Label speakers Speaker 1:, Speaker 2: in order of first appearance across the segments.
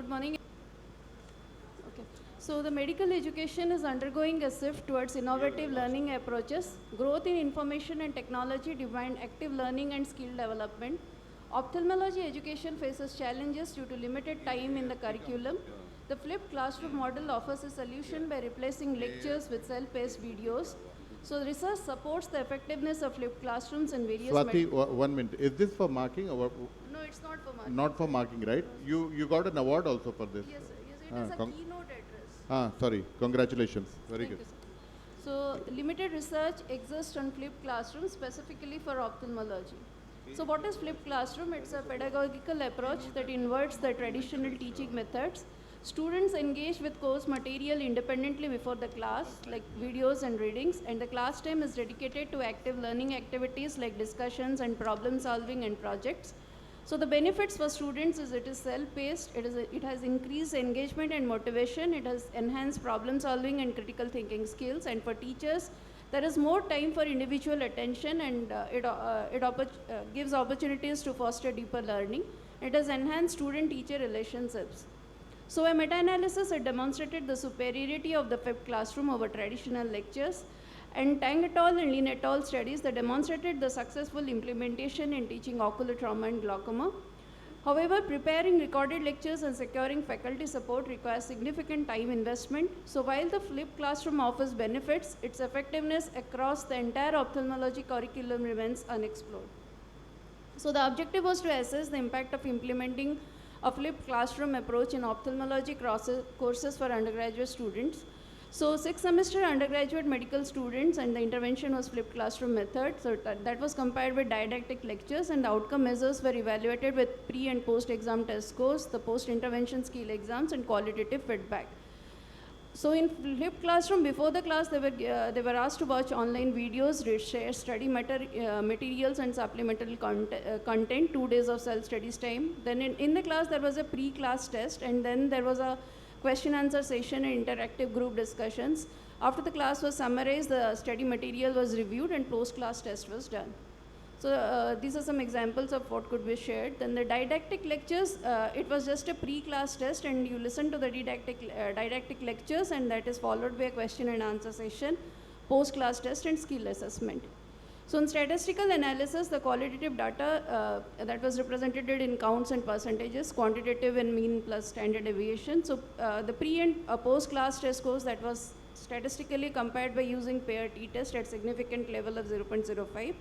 Speaker 1: morning. Okay. So the medical education is undergoing a shift towards innovative learning approaches. Growth in information and technology demand active learning and skill development. Ophthalmology education faces challenges due to limited time in the curriculum. The flipped classroom model offers a solution by replacing lectures with self-paced videos. So research supports the effectiveness of flipped classrooms in various...
Speaker 2: Swati, 1 minute. Is this for marking or?
Speaker 1: No, it's not for marking.
Speaker 2: Not for marking, right? You got an award also for this.
Speaker 1: Yes, sir. Yes, it is a keynote address.
Speaker 2: Sorry. Congratulations. Very
Speaker 1: Thank
Speaker 2: good.
Speaker 1: You, so limited research exists on flipped classrooms specifically for ophthalmology. So what is flipped classroom? It's a pedagogical approach that inverts the traditional teaching methods. Students engage with course material independently before the class, like videos and readings, and the class time is dedicated to active learning activities like discussions and problem solving and projects. So the benefits for students is it is self-paced, it has increased engagement and motivation, it has enhanced problem solving and critical thinking skills, and for teachers, there is more time for individual attention, and it gives opportunities to foster deeper learning. It has enhanced student-teacher relationships. So a meta-analysis had demonstrated the superiority of the flipped classroom over traditional lectures, and Tang et al. And Lin et al. Studies that demonstrated the successful implementation in teaching ocular trauma and glaucoma. However, preparing recorded lectures and securing faculty support requires significant time investment. So while the flipped classroom offers benefits, its effectiveness across the entire ophthalmology curriculum remains unexplored. So the objective was to assess the impact of implementing a flipped classroom approach in ophthalmology courses for undergraduate students. So 6 semester undergraduate medical students, and the intervention was flipped classroom method. So that was compared with didactic lectures, and the outcome measures were evaluated with pre and post exam test scores, the post intervention skill exams, and qualitative feedback. So in flipped classroom, before the class, they were asked to watch online videos, share study materials and supplementary content, 2 days of self-studies time. Then in the class, there was a pre-class test, and then there was a question answer session and interactive group discussions. After the class was summarized, the study material was reviewed, and post-class test was done. So these are some examples of what could be shared. Then the didactic lectures, it was just a pre-class test, and you listen to the didactic lectures, and that is followed by a question and answer session, post-class test, and skill assessment. So in statistical analysis, the qualitative data that was represented in counts and percentages, quantitative and mean plus standard deviation. So the pre and post-class test scores that was statistically compared by using pair t-test at significant level of 0.05.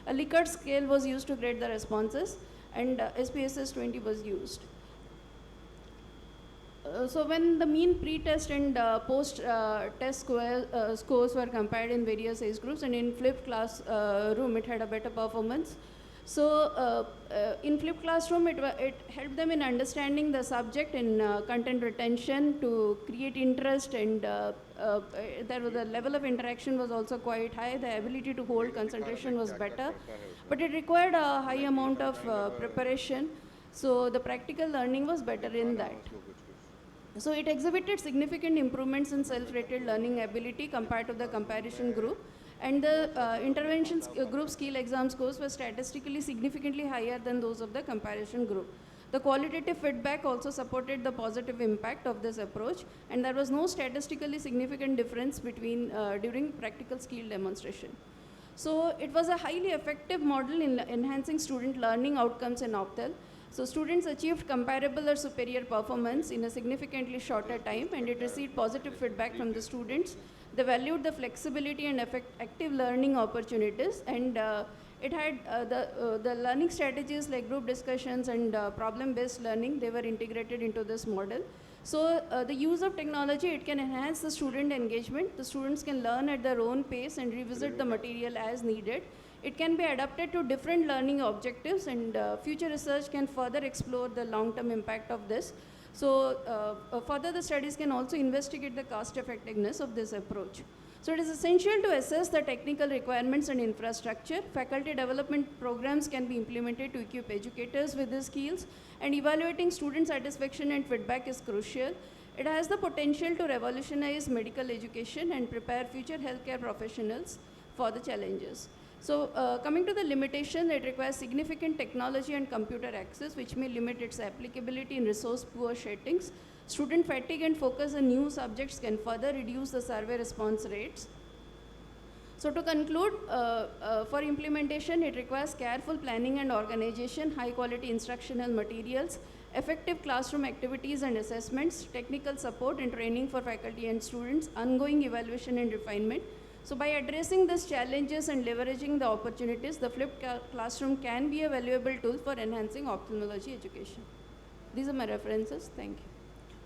Speaker 1: A Likert scale was used to grade the responses, and SPSS 20 was used. So when the mean pre-test and post-test scores were compared in various age groups, and in flipped classroom, it had a better performance. So in flipped classroom, it helped them in understanding the subject and content retention to create interest, and the level of interaction was also quite high. The ability to hold concentration was better, but it required a high amount of preparation. So the practical learning was better in that. So it exhibited significant improvements in self-rated learning ability compared to the comparison group. And the intervention group skill exam scores were statistically significantly higher than those of the comparison group. The qualitative feedback also supported the positive impact of this approach, and there was no statistically significant difference between during practical skill demonstration. So it was a highly effective model in enhancing student learning outcomes in opthal. So students achieved comparable or superior performance in a significantly shorter time, and it received positive feedback from the students. They valued the flexibility and active learning opportunities, and it had the learning strategies like group discussions and problem-based learning. They were integrated into this model. So the use of technology, it can enhance the student engagement. The students can learn at their own pace and revisit the material as needed. It can be adapted to different learning objectives, and future research can further explore the long-term impact of this. So further, the studies can also investigate the cost effectiveness of this approach. So it is essential to assess the technical requirements and infrastructure. Faculty development programs can be implemented to equip educators with these skills, and evaluating student satisfaction and feedback is crucial. It has the potential to revolutionize medical education and prepare future healthcare professionals for the challenges. So coming to the limitation, it requires significant technology and computer access, which may limit its applicability in resource-poor settings. Student fatigue and focus on new subjects can further reduce the survey response rates. So to conclude, for implementation, it requires careful planning and organization, high-quality instructional materials, effective classroom activities and assessments, technical support and training for faculty and students, ongoing evaluation and refinement. So by addressing these challenges and leveraging the opportunities, the flipped classroom can be a valuable tool for enhancing ophthalmology education. These are my references. Thank you.